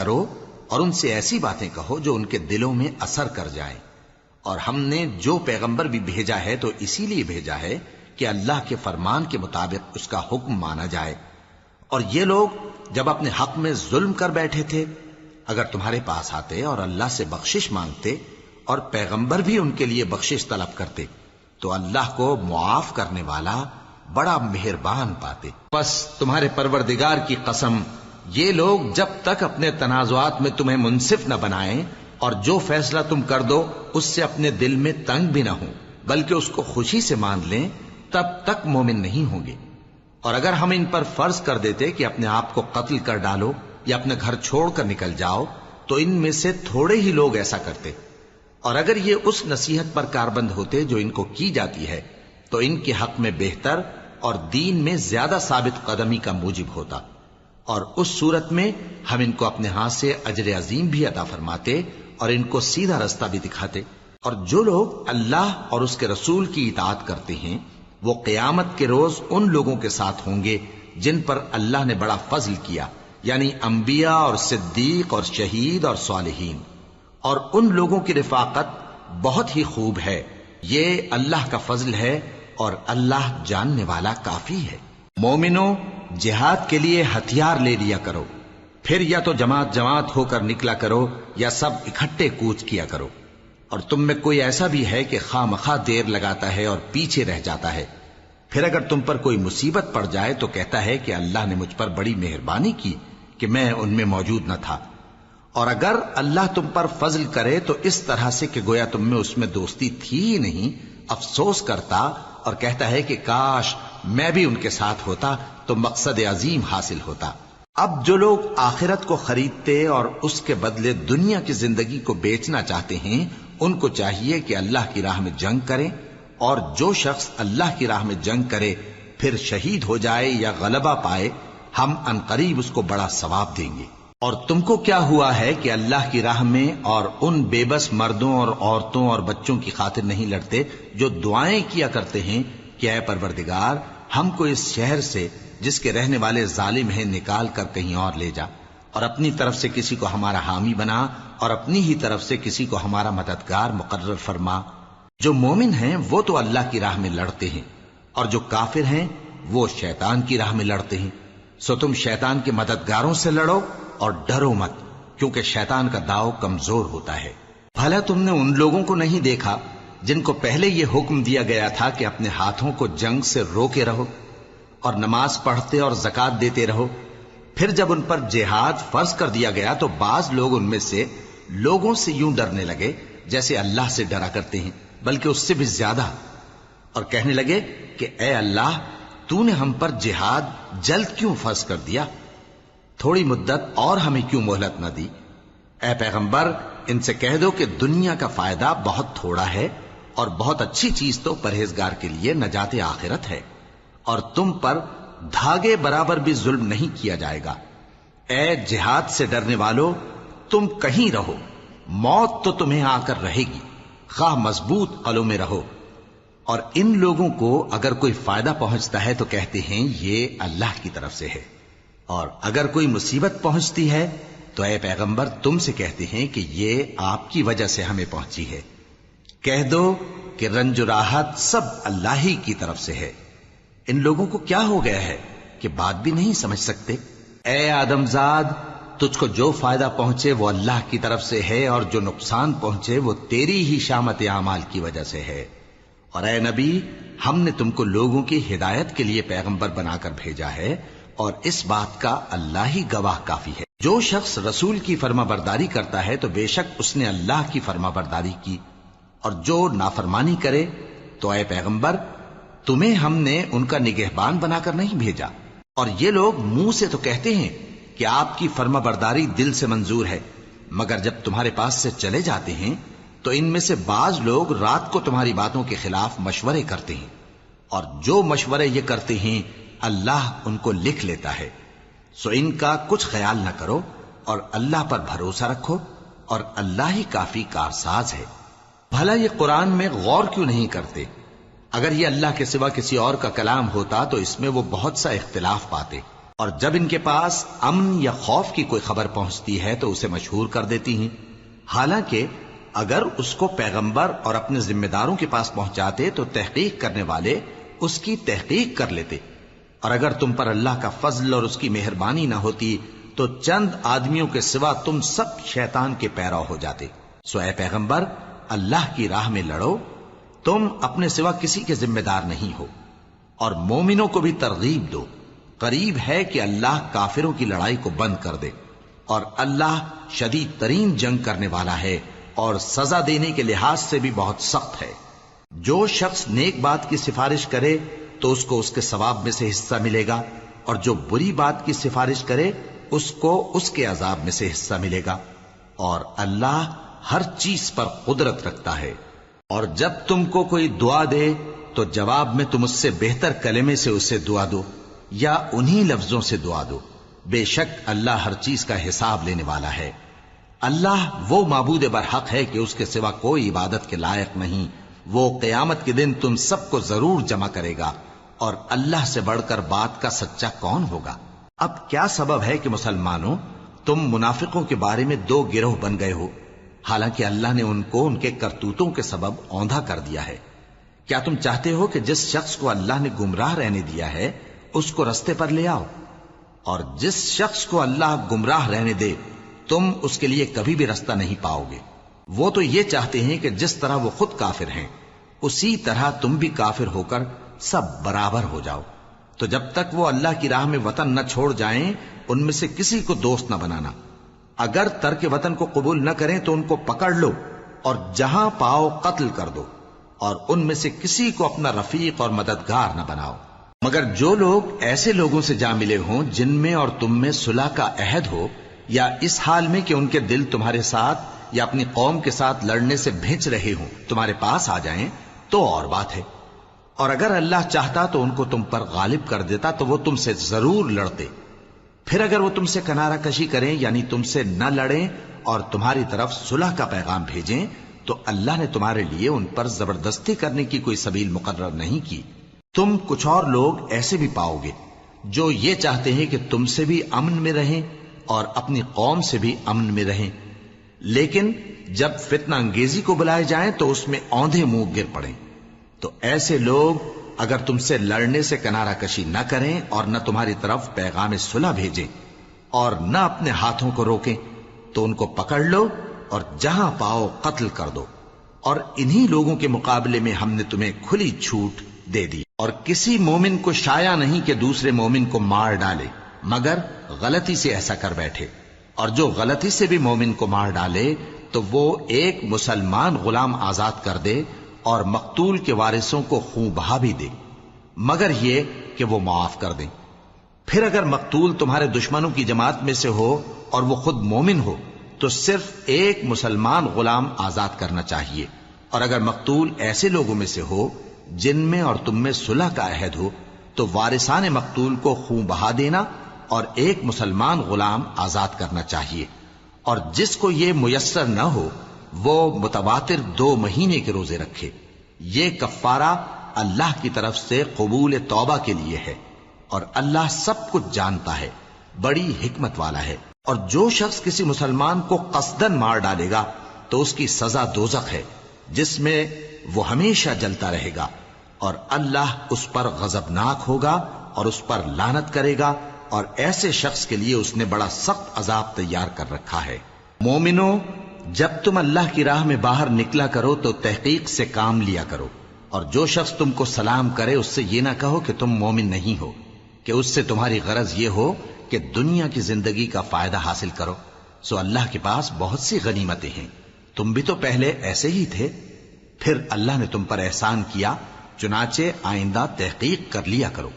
کرو اور ان سے ایسی باتیں کہو جو ان کے دلوں میں اثر کر جائیں. اور ہم نے جو پیغمبر بھی بھیجا ہے تو اسی لیے بھیجا ہے کہ اللہ کے فرمان کے مطابق اس کا حکم مانا جائے. اور یہ لوگ جب اپنے حق میں ظلم کر بیٹھے تھے، اگر تمہارے پاس آتے اور اللہ سے بخشش مانگتے اور پیغمبر بھی ان کے لیے بخشش طلب کرتے تو اللہ کو معاف کرنے والا بڑا مہربان پاتے. بس تمہارے پروردگار کی قسم، یہ لوگ جب تک اپنے تنازعات میں تمہیں منصف نہ بنائیں اور جو فیصلہ تم کر دو اس سے اپنے دل میں تنگ بھی نہ ہوں بلکہ اس کو خوشی سے مان لیں، تب تک مومن نہیں ہوں گے. اور اگر ہم ان پر فرض کر دیتے کہ اپنے آپ کو قتل کر ڈالو یا اپنے گھر چھوڑ کر نکل جاؤ تو ان میں سے تھوڑے ہی لوگ ایسا کرتے. اور اگر یہ اس نصیحت پر کاربند ہوتے جو ان کو کی جاتی ہے تو ان کے حق میں بہتر اور دین میں زیادہ ثابت قدمی کا موجب ہوتا. اور اس صورت میں ہم ان کو اپنے ہاتھ سے اجر عظیم بھی عطا فرماتے اور ان کو سیدھا رستہ بھی دکھاتے. اور جو لوگ اللہ اور اس کے رسول کی اطاعت کرتے ہیں وہ قیامت کے روز ان لوگوں کے ساتھ ہوں گے جن پر اللہ نے بڑا فضل کیا، یعنی انبیاء اور صدیق اور شہید اور صالحین. اور ان لوگوں کی رفاقت بہت ہی خوب ہے. یہ اللہ کا فضل ہے اور اللہ جاننے والا کافی ہے. مومنو، جہاد کے لیے ہتھیار لے لیا کرو، پھر یا تو جماعت جماعت ہو کر نکلا کرو یا سب اکٹھے کوچ کیا کرو. اور تم میں کوئی ایسا بھی ہے کہ خواہ مخواہ دیر لگاتا ہے اور پیچھے رہ جاتا ہے، پھر اگر تم پر کوئی مصیبت پڑ جائے تو کہتا ہے کہ اللہ نے مجھ پر بڑی مہربانی کی کہ میں ان میں موجود نہ تھا. اور اگر اللہ تم پر فضل کرے تو اس طرح سے کہ گویا تم میں اس میں دوستی تھی ہی نہیں، افسوس کرتا اور کہتا ہے کہ کاش میں بھی ان کے ساتھ ہوتا تو مقصد عظیم حاصل ہوتا. اب جو لوگ آخرت کو خریدتے اور اس کے بدلے دنیا کی زندگی کو بیچنا چاہتے ہیں ان کو چاہیے کہ اللہ کی راہ میں جنگ کریں، اور جو شخص اللہ کی راہ میں جنگ کرے پھر شہید ہو جائے یا غلبہ پائے ہم عنقریب اس کو بڑا ثواب دیں گے. اور تم کو کیا ہوا ہے کہ اللہ کی راہ میں اور ان بے بس مردوں اور عورتوں اور بچوں کی خاطر نہیں لڑتے جو دعائیں کیا کرتے ہیں کہ اے پروردگار ہم کو اس شہر سے جس کے رہنے والے ظالم ہیں نکال کر کہیں اور لے جا، اور اپنی طرف سے کسی کو ہمارا حامی بنا اور اپنی ہی طرف سے کسی کو ہمارا مددگار مقرر فرما. جو مومن ہیں وہ تو اللہ کی راہ میں لڑتے ہیں اور جو کافر ہیں وہ شیطان کی راہ میں لڑتے ہیں. سو تم شیطان کے مددگاروں سے لڑو اور ڈرو مت، کیونکہ شیطان کا داؤ کمزور ہوتا ہے. بھلا تم نے ان لوگوں کو نہیں دیکھا جن کو پہلے یہ حکم دیا گیا تھا کہ اپنے ہاتھوں کو جنگ سے روکے رہو اور نماز پڑھتے اور زکات دیتے رہو، پھر جب ان پر جہاد فرض کر دیا گیا تو بعض لوگ ان میں سے لوگوں سے یوں ڈرنے لگے جیسے اللہ سے ڈرا کرتے ہیں، بلکہ اس سے بھی زیادہ، اور کہنے لگے کہ اے اللہ تو نے ہم پر جہاد جلد کیوں فرض کر دیا، تھوڑی مدت اور ہمیں کیوں مہلت نہ دی. اے پیغمبر ان سے کہہ دو کہ دنیا کا فائدہ بہت تھوڑا ہے اور بہت اچھی چیز تو پرہیزگار کے لیے نجات آخرت ہے، اور تم پر دھاگے برابر بھی ظلم نہیں کیا جائے گا. اے جہاد سے ڈرنے والو، تم کہیں رہو، موت تو تمہیں آ کر رہے گی، خواہ مضبوط قلعوں میں رہو. اور ان لوگوں کو اگر کوئی فائدہ پہنچتا ہے تو کہتے ہیں یہ اللہ کی طرف سے ہے، اور اگر کوئی مصیبت پہنچتی ہے تو اے پیغمبر تم سے کہتے ہیں کہ یہ آپ کی وجہ سے ہمیں پہنچی ہے. کہہ دو کہ رنج و راحت سب اللہ ہی کی طرف سے ہے. ان لوگوں کو کیا ہو گیا ہے کہ بات بھی نہیں سمجھ سکتے. اے آدم زاد، تجھ کو جو فائدہ پہنچے وہ اللہ کی طرف سے ہے اور جو نقصان پہنچے وہ تیری ہی شامت اعمال کی وجہ سے ہے. اور اے نبی، ہم نے تم کو لوگوں کی ہدایت کے لیے پیغمبر بنا کر بھیجا ہے اور اس بات کا اللہ ہی گواہ کافی ہے. جو شخص رسول کی فرما برداری کرتا ہے تو بے شک اس نے اللہ کی فرما برداری کی، اور جو نافرمانی کرے تو اے پیغمبر تمہیں ہم نے ان کا نگہبان بنا کر نہیں بھیجا. اور یہ لوگ منہ سے تو کہتے ہیں کہ آپ کی فرما برداری دل سے منظور ہے، مگر جب تمہارے پاس سے چلے جاتے ہیں تو ان میں سے بعض لوگ رات کو تمہاری باتوں کے خلاف مشورے کرتے ہیں، اور جو مشورے یہ کرتے ہیں اللہ ان کو لکھ لیتا ہے. سو ان کا کچھ خیال نہ کرو اور اللہ پر بھروسہ رکھو، اور اللہ ہی کافی کارساز ہے. بھلا یہ قرآن میں غور کیوں نہیں کرتے؟ اگر یہ اللہ کے سوا کسی اور کا کلام ہوتا تو اس میں وہ بہت سا اختلاف پاتے، اور جب ان کے پاس امن یا خوف کی کوئی خبر پہنچتی ہے تو اسے مشہور کر دیتی ہیں، حالانکہ اگر اس کو پیغمبر اور اپنے ذمہ داروں کے پاس پہنچاتے تو تحقیق کرنے والے اس کی تحقیق کر لیتے، اور اگر تم پر اللہ کا فضل اور اس کی مہربانی نہ ہوتی تو چند آدمیوں کے سوا تم سب شیطان کے پیرو ہو جاتے۔ سو اے پیغمبر، اللہ کی راہ میں لڑو، تم اپنے سوا کسی کے ذمہ دار نہیں ہو، اور مومنوں کو بھی ترغیب دو، قریب ہے کہ اللہ کافروں کی لڑائی کو بند کر دے، اور اللہ شدید ترین جنگ کرنے والا ہے اور سزا دینے کے لحاظ سے بھی بہت سخت ہے۔ جو شخص نیک بات کی سفارش کرے تو اس کو اس کے ثواب میں سے حصہ ملے گا، اور جو بری بات کی سفارش کرے اس کو اس کے عذاب میں سے حصہ ملے گا، اور اللہ ہر چیز پر قدرت رکھتا ہے۔ اور جب تم کو کوئی دعا دے تو جواب میں تم اس سے بہتر کلمے سے اسے دعا دو یا انہی لفظوں سے دعا دو، بے شک اللہ ہر چیز کا حساب لینے والا ہے۔ اللہ وہ معبود برحق ہے کہ اس کے سوا کوئی عبادت کے لائق نہیں، وہ قیامت کے دن تم سب کو ضرور جمع کرے گا، اور اللہ سے بڑھ کر بات کا سچا کون ہوگا؟ اب کیا سبب ہے کہ مسلمانوں تم منافقوں کے بارے میں دو گروہ بن گئے ہو، حالانکہ اللہ نے ان کو ان کے کرتوتوں کے سبب اوندھا کر دیا ہے؟ کیا تم چاہتے ہو کہ جس شخص کو اللہ نے گمراہ رہنے دیا ہے اس کو رستے پر لے آؤ، اور جس شخص کو اللہ گمراہ رہنے دے تم اس کے لیے کبھی بھی رستہ نہیں پاؤ گے؟ وہ تو یہ چاہتے ہیں کہ جس طرح وہ خود کافر ہیں اسی طرح تم بھی کافر ہو کر سب برابر ہو جاؤ۔ تو جب تک وہ اللہ کی راہ میں وطن نہ چھوڑ جائیں ان میں سے کسی کو دوست نہ بنانا، اگر ترک وطن کو قبول نہ کریں تو ان کو پکڑ لو اور جہاں پاؤ قتل کر دو، اور ان میں سے کسی کو اپنا رفیق اور مددگار نہ بناؤ، مگر جو لوگ ایسے لوگوں سے جا ملے ہوں جن میں اور تم میں صلح کا عہد ہو، یا اس حال میں کہ ان کے دل تمہارے ساتھ یا اپنی قوم کے ساتھ لڑنے سے بھنچ رہے ہوں تمہارے پاس آ جائیں تو اور بات ہے، اور اگر اللہ چاہتا تو ان کو تم پر غالب کر دیتا تو وہ تم سے ضرور لڑتے۔ پھر اگر وہ تم سے کنارہ کشی کریں یعنی تم سے نہ لڑیں اور تمہاری طرف صلح کا پیغام بھیجیں تو اللہ نے تمہارے لیے ان پر زبردستی کرنے کی کوئی سبیل مقرر نہیں کی۔ تم کچھ اور لوگ ایسے بھی پاؤ گے جو یہ چاہتے ہیں کہ تم سے بھی امن میں رہیں اور اپنی قوم سے بھی امن میں رہیں، لیکن جب فتنہ انگیزی کو بلائے جائیں تو اس میں اوندھے منہ گر پڑیں۔ تو ایسے لوگ اگر تم سے لڑنے سے کنارہ کشی نہ کریں اور نہ تمہاری طرف پیغام صلح بھیجیں اور نہ اپنے ہاتھوں کو روکیں تو ان کو پکڑ لو اور جہاں پاؤ قتل کر دو، اور انہی لوگوں کے مقابلے میں ہم نے تمہیں کھلی چھوٹ دے دی، اور کسی مومن کو شایع نہیں کہ دوسرے مومن کو مار ڈالے مگر غلطی سے ایسا کر بیٹھے، اور جو غلطی سے بھی مومن کو مار ڈالے تو وہ ایک مسلمان غلام آزاد کر دے اور مقتول کے وارثوں کو خون بہا بھی دے، مگر یہ کہ وہ معاف کر دیں۔ پھر اگر مقتول تمہارے دشمنوں کی جماعت میں سے ہو اور وہ خود مومن ہو تو صرف ایک مسلمان غلام آزاد کرنا چاہیے، اور اگر مقتول ایسے لوگوں میں سے ہو جن میں اور تم میں صلح کا عہد ہو تو وارثان مقتول کو خون بہا دینا اور ایک مسلمان غلام آزاد کرنا چاہیے، اور جس کو یہ میسر نہ ہو وہ متواتر 2 مہینے کے روزے رکھے۔ یہ کفارہ اللہ کی طرف سے قبول توبہ کے لیے ہے، اور اللہ سب کچھ جانتا ہے، بڑی حکمت والا ہے۔ اور جو شخص کسی مسلمان کو قصدن مار ڈالے گا تو اس کی سزا دوزخ ہے جس میں وہ ہمیشہ جلتا رہے گا، اور اللہ اس پر غضبناک ہوگا اور اس پر لعنت کرے گا، اور ایسے شخص کے لیے اس نے بڑا سخت عذاب تیار کر رکھا ہے۔ مومنو، جب تم اللہ کی راہ میں باہر نکلا کرو تو تحقیق سے کام لیا کرو، اور جو شخص تم کو سلام کرے اس سے یہ نہ کہو کہ تم مومن نہیں ہو، کہ اس سے تمہاری غرض یہ ہو کہ دنیا کی زندگی کا فائدہ حاصل کرو۔ سو اللہ کے پاس بہت سی غنیمتیں ہیں، تم بھی تو پہلے ایسے ہی تھے، پھر اللہ نے تم پر احسان کیا، چنانچہ آئندہ تحقیق کر لیا کرو۔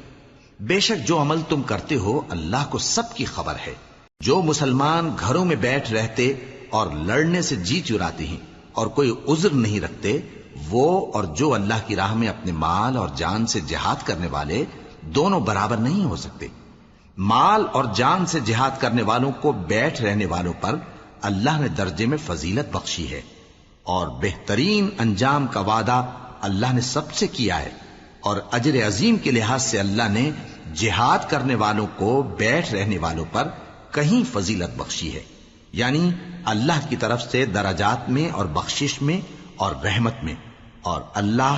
بے شک جو عمل تم کرتے ہو اللہ کو سب کی خبر ہے۔ جو مسلمان گھروں میں بیٹھ رہتے اور لڑنے سے جی چراتے ہیں اور کوئی عذر نہیں رکھتے، وہ اور جو اللہ کی راہ میں اپنے مال اور جان سے جہاد کرنے والے دونوں برابر نہیں ہو سکتے۔ مال اور جان سے جہاد کرنے والوں کو بیٹھ رہنے والوں پر اللہ نے درجے میں فضیلت بخشی ہے، اور بہترین انجام کا وعدہ اللہ نے سب سے کیا ہے، اور اجر عظیم کے لحاظ سے اللہ نے جہاد کرنے والوں کو بیٹھ رہنے والوں پر کہیں فضیلت بخشی ہے، یعنی اللہ کی طرف سے درجات میں اور بخشش میں اور رحمت میں، اور اللہ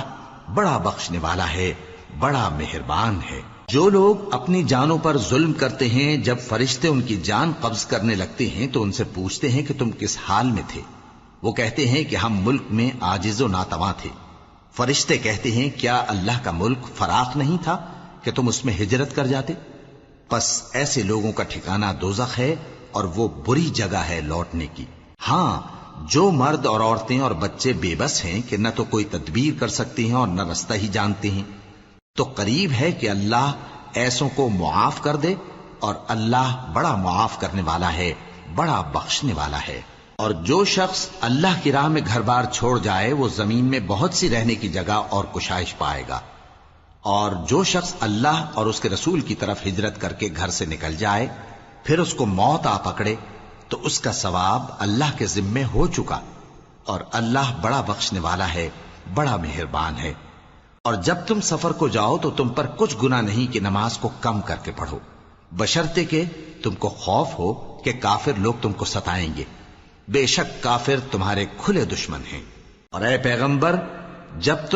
بڑا بخشنے والا ہے، بڑا مہربان ہے۔ جو لوگ اپنی جانوں پر ظلم کرتے ہیں، جب فرشتے ان کی جان قبض کرنے لگتے ہیں تو ان سے پوچھتے ہیں کہ تم کس حال میں تھے؟ وہ کہتے ہیں کہ ہم ملک میں عاجز و ناتواں تھے۔ فرشتے کہتے ہیں کیا اللہ کا ملک فراخ نہیں تھا کہ تم اس میں ہجرت کر جاتے؟ پس ایسے لوگوں کا ٹھکانہ دوزخ ہے اور وہ بری جگہ ہے لوٹنے کی۔ ہاں، جو مرد اور عورتیں اور بچے بے بس ہیں کہ نہ تو کوئی تدبیر کر سکتے ہیں اور نہ رستہ ہی جانتے ہیں، تو قریب ہے کہ اللہ ایسوں کو معاف کر دے، اور اللہ بڑا معاف کرنے والا ہے، بڑا بخشنے والا ہے۔ اور جو شخص اللہ کی راہ میں گھر بار چھوڑ جائے وہ زمین میں بہت سی رہنے کی جگہ اور کشائش پائے گا، اور جو شخص اللہ اور اس کے رسول کی طرف ہجرت کر کے گھر سے نکل جائے پھر اس کو موت آ پکڑے تو اس کا ثواب اللہ کے ذمے ہو چکا، اور اللہ بڑا بخشنے والا ہے، بڑا مہربان ہے۔ اور جب تم سفر کو جاؤ تو تم پر کچھ گناہ نہیں کہ نماز کو کم کر کے پڑھو، بشرطے کہ تم کو خوف ہو کہ کافر لوگ تم کو ستائیں گے، بے شک کافر تمہارے کھلے دشمن ہیں۔ اور اے پیغمبر، جب تم